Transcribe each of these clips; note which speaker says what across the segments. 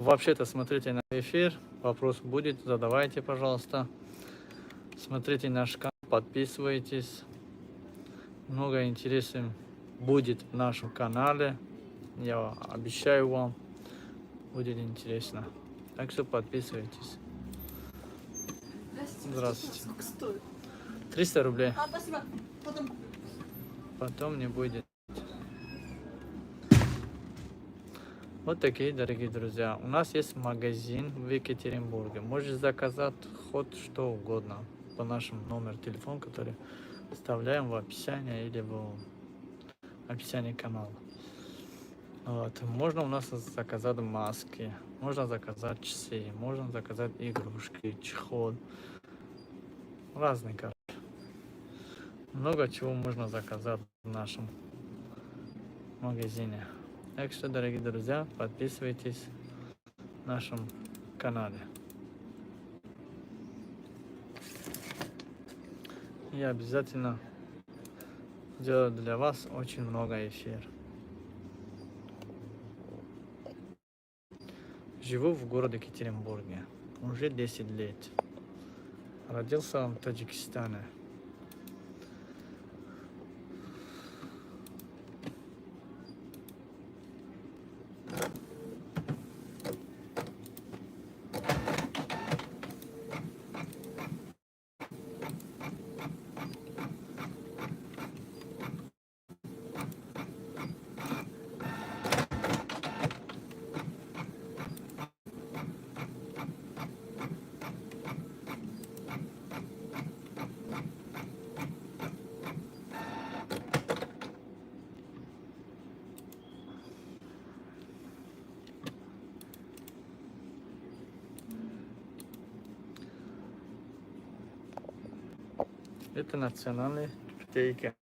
Speaker 1: вообще-то смотрите на эфир, вопрос будет, задавайте, пожалуйста. Смотрите наш канал, подписывайтесь. Много интересов будет в нашем канале. Я обещаю вам, будет интересно. Так что подписывайтесь. Здравствуйте.
Speaker 2: Сколько стоит?
Speaker 1: 300 рублей.
Speaker 2: Спасибо. Потом.
Speaker 1: Потом не будет. Вот такие, дорогие друзья. У нас есть магазин в Екатеринбурге. Можете заказать хоть что угодно по нашему номеру телефона, который вставляем в описание или в описании канала. Вот. Можно у нас заказать маски, можно заказать часы, можно заказать игрушки, чехол. Разные, короче. Много чего можно заказать в нашем магазине. Так что, дорогие друзья, подписывайтесь на нашем канале. Я обязательно сделаю для вас очень много эфир. Живу в городе Екатеринбурге уже 10 лет. Родился в Таджикистане. Это национальный птейка.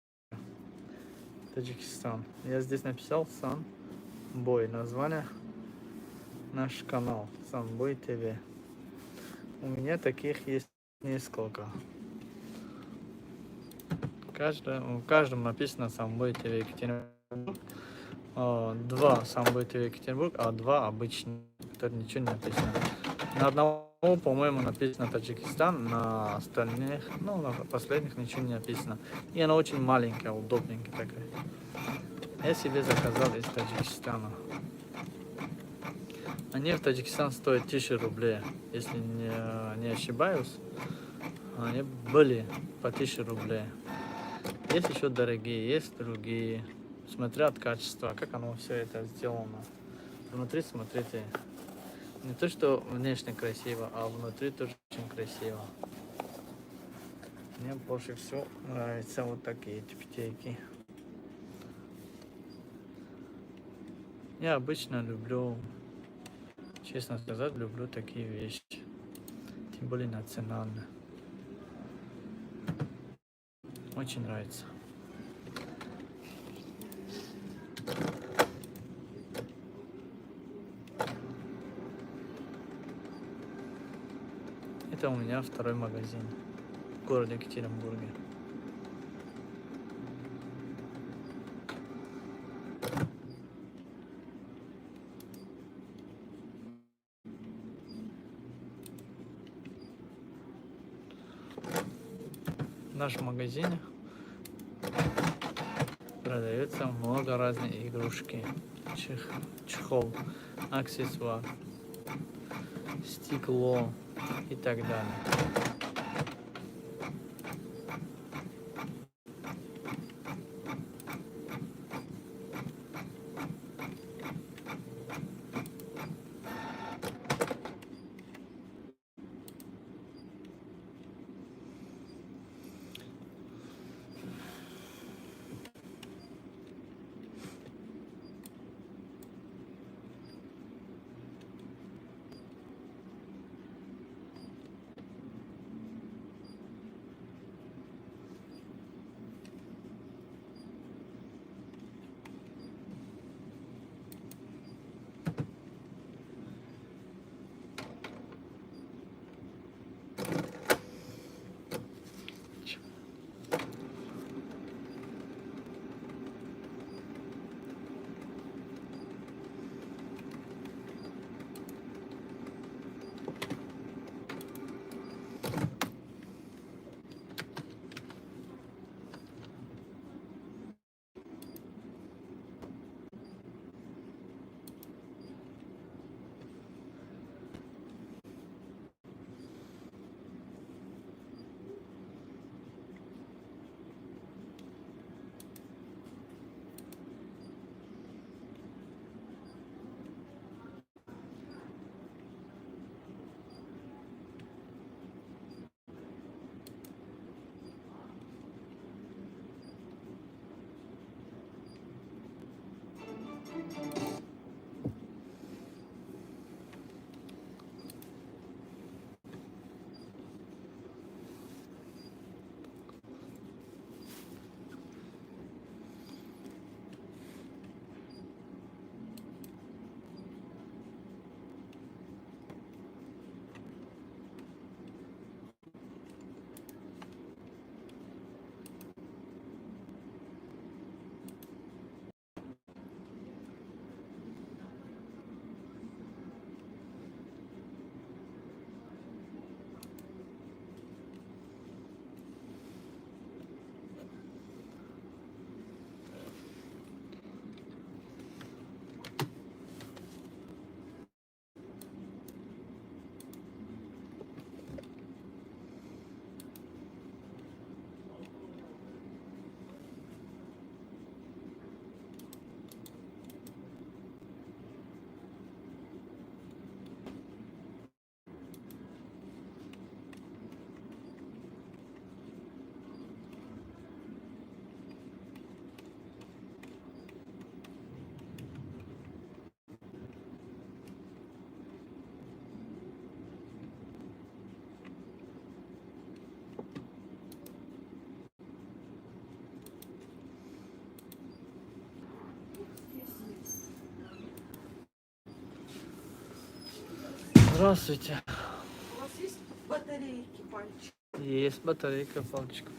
Speaker 1: Таджикистан. Я здесь написал Самбой. Название наш канал. Самбой ТВ. У меня таких есть несколько. В каждом написано Самбой ТВ Екатеринбург. Два Самбой ТВ Екатеринбург, а два обычные, которые ничего не написано. На одного, по-моему, написано Таджикистан, на остальных, ну, на последних ничего не написано. И она очень маленькая, удобненькая такая. Я себе заказал из Таджикистана. Они в Таджикистан стоят 1000 рублей, если не ошибаюсь. Они были по 1000 рублей. Есть еще дорогие, есть другие. Смотря от качества, как оно все это сделано. Внутри, смотрите, не то что внешне красиво, а внутри тоже очень красиво. Мне больше всего нравятся вот такие тефтейки. Я обычно люблю, честно сказать, люблю такие вещи. Тем более национальные. Очень нравится. Это у меня второй магазин в городе Екатеринбурге. В нашем магазине продается много разных игрушки, чехол, аксессуар, стекло и так далее. Здравствуйте.
Speaker 2: У вас есть батарейки, пальчик?
Speaker 1: Есть батарейка, палочка.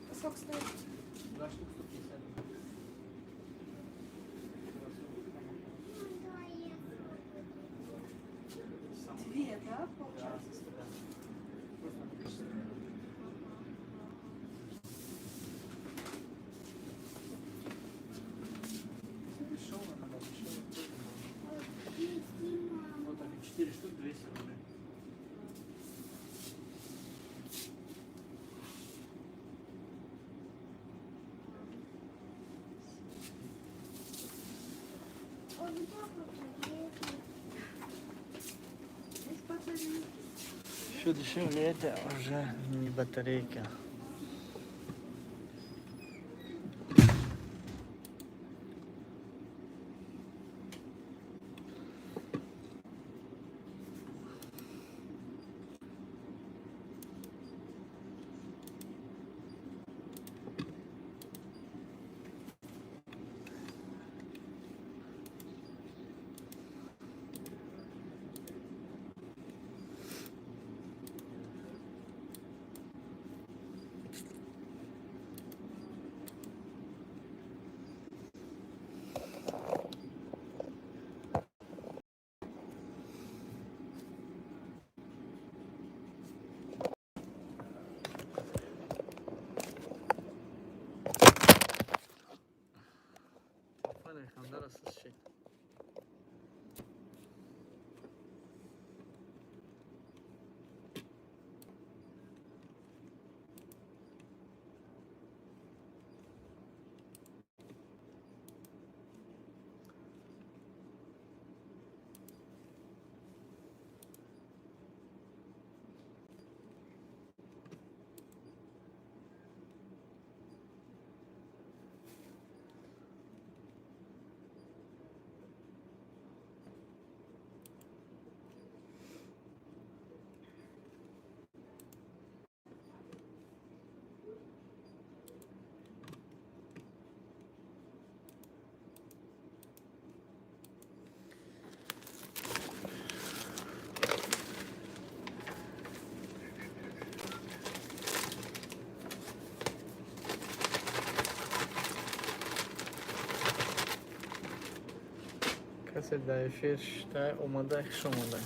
Speaker 2: А сколько стоит?
Speaker 1: 2 штук 150.
Speaker 2: Две, да, получается?
Speaker 1: Вот так, 4 штук 200 рублей.
Speaker 2: Есть батарейки.
Speaker 1: Еще дешевле это уже не батарейка. Kaseda efir işte olmadı, hiç olmadı.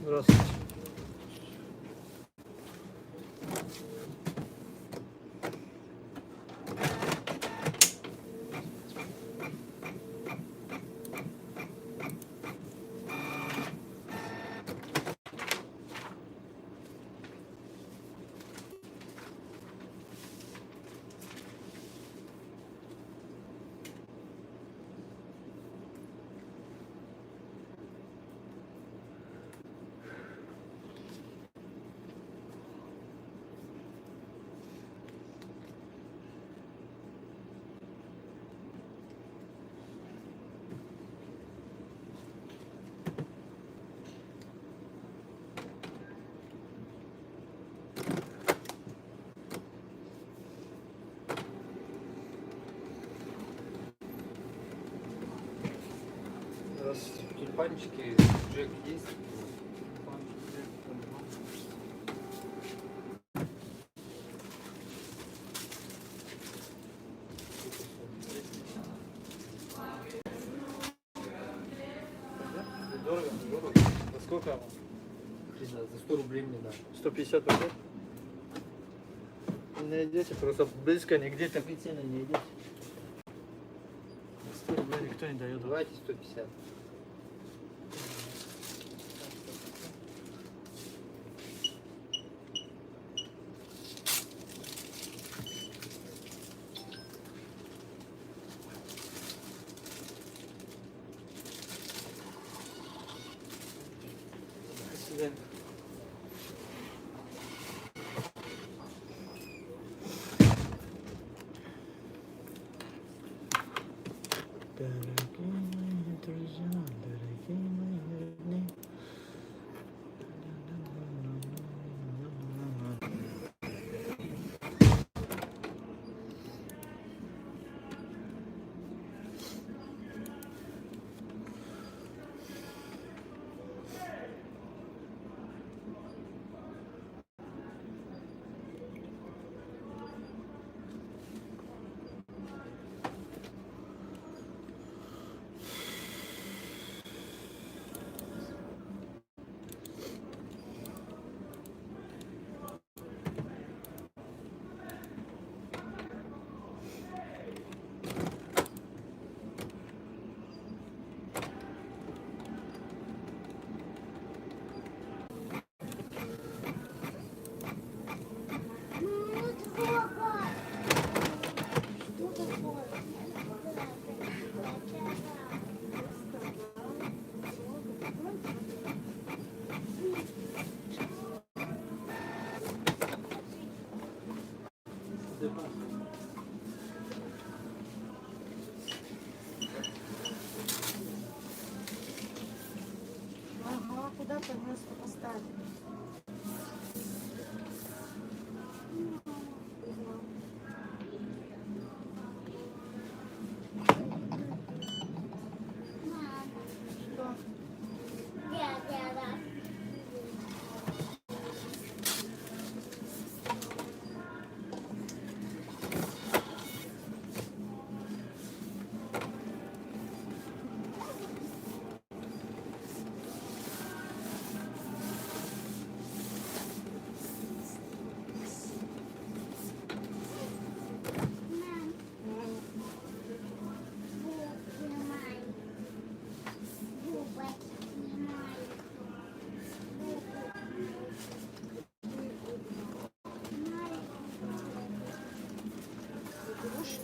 Speaker 1: Здравствуйте. Здравствуйте.
Speaker 3: Тюльпанчики, Джек есть?
Speaker 1: Дорого?
Speaker 3: Дорого.
Speaker 1: За сколько вам?
Speaker 3: За 100 рублей мне да.
Speaker 1: 150 рублей? Не найдете, просто близко нигде такие цены не найдете. 100 рублей никто не дает.
Speaker 3: Давайте 150.
Speaker 1: До свидания. Дорогие мои друзья, дорогие мои родные.
Speaker 2: Ага, куда понес поставить? Что?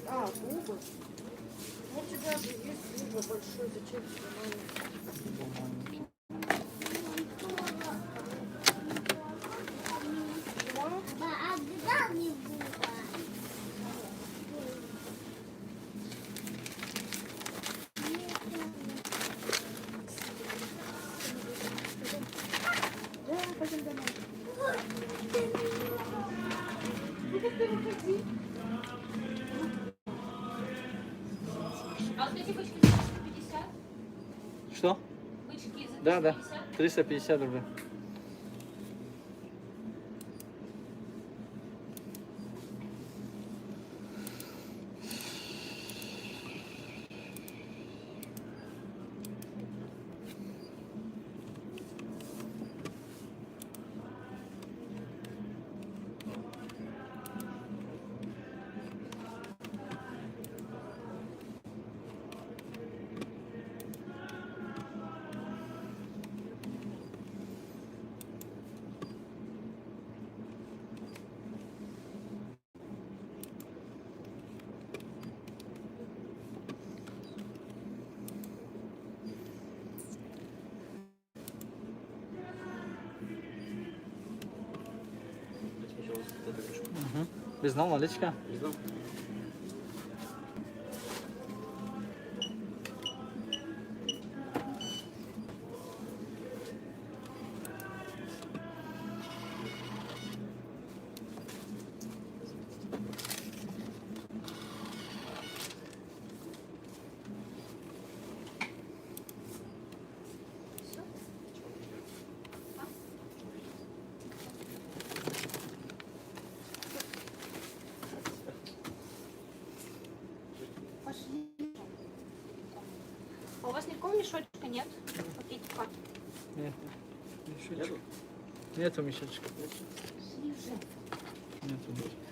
Speaker 2: А, губы. Ну, у тебя же есть губы большой, зачем тебе маленький? Да, пойдем домой. Ну, как ты выходи.
Speaker 4: А вот эти бычки за 350?
Speaker 1: Что?
Speaker 4: Бычки за 350?
Speaker 1: Да, да. 350 рублей. Bizden Malичка.
Speaker 3: Bizden.
Speaker 4: Пошли. А у вас никакого мешочка нет? Пакетика?
Speaker 1: Нет. Мешочек. Нету мешочка.
Speaker 4: Пошли уже.
Speaker 1: Нету мешочка.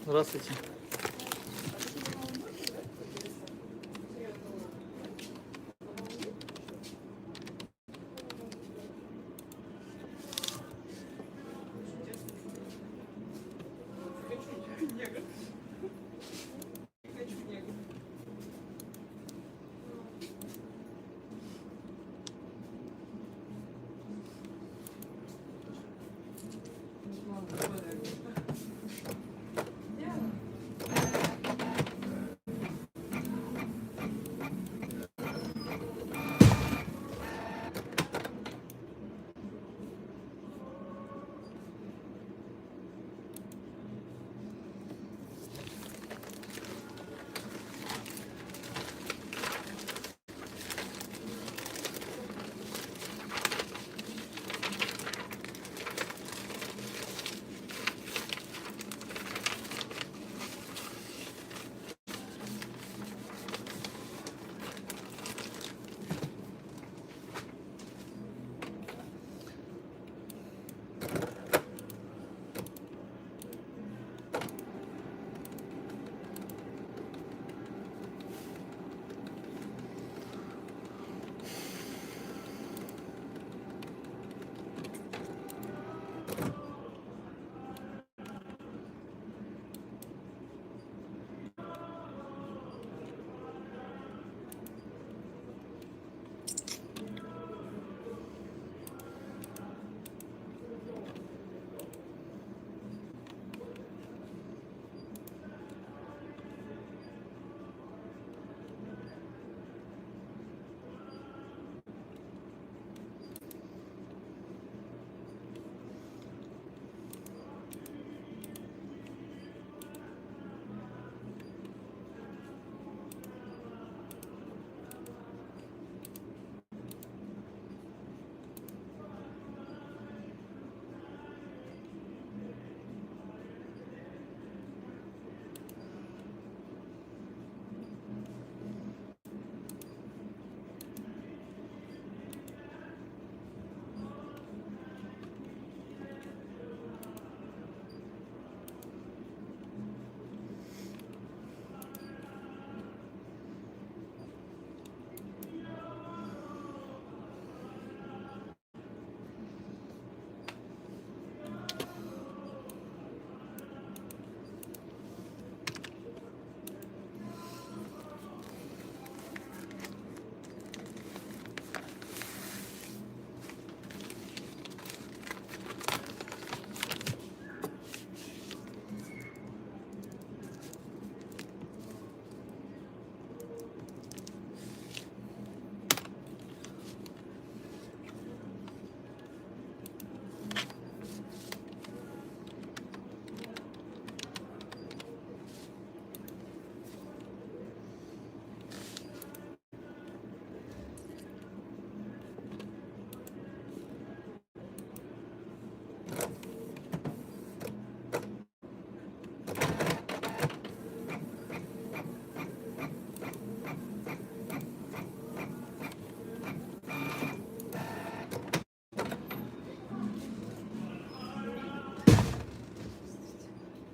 Speaker 1: Здравствуйте.
Speaker 3: негр. Не хочу негр.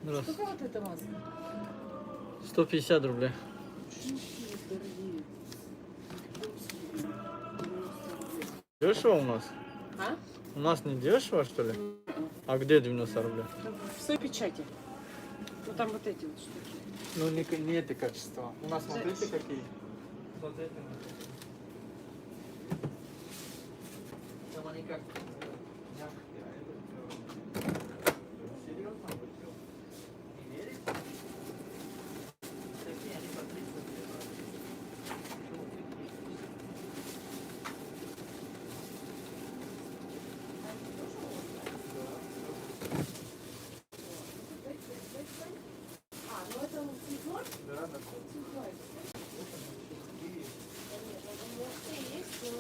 Speaker 1: Здравствуйте.
Speaker 2: Сколько вот это масло?
Speaker 1: 150 рублей. Дешево у нас?
Speaker 2: А?
Speaker 1: У нас не дешево, что ли? А где 90 рублей?
Speaker 2: В своей печати. Ну там вот эти вот штуки.
Speaker 1: Ну, не это качество. У нас, смотрите, какие.
Speaker 3: Смотрите. Там они как мягкие, а это серьезно все. Не верите? Такие они по 300
Speaker 2: А, ну это цветной?
Speaker 3: Да, да.
Speaker 2: Цветной. У меня все есть, но...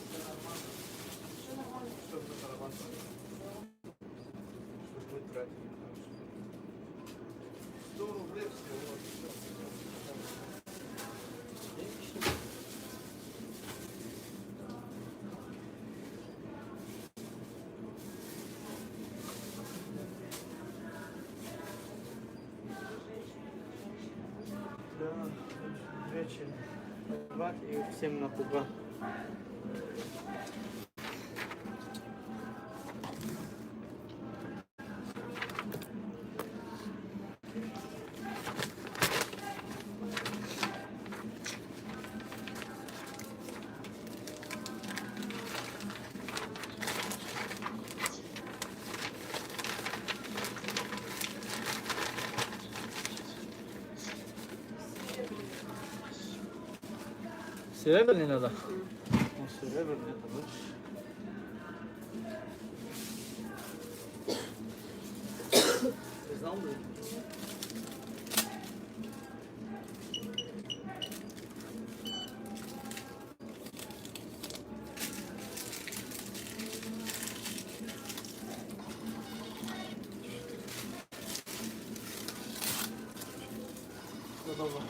Speaker 2: Всё нормально.
Speaker 3: Чтобы зарабатывать. Чтобы мы тратили. 100 рублей всего.
Speaker 1: Да, вечер. Два и всем напугал. Серебряный надо? Ну, серебряный это лучше. Ты знал бы? Добро.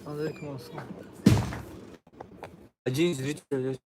Speaker 1: Алейкум ассалам. Один зритель есть.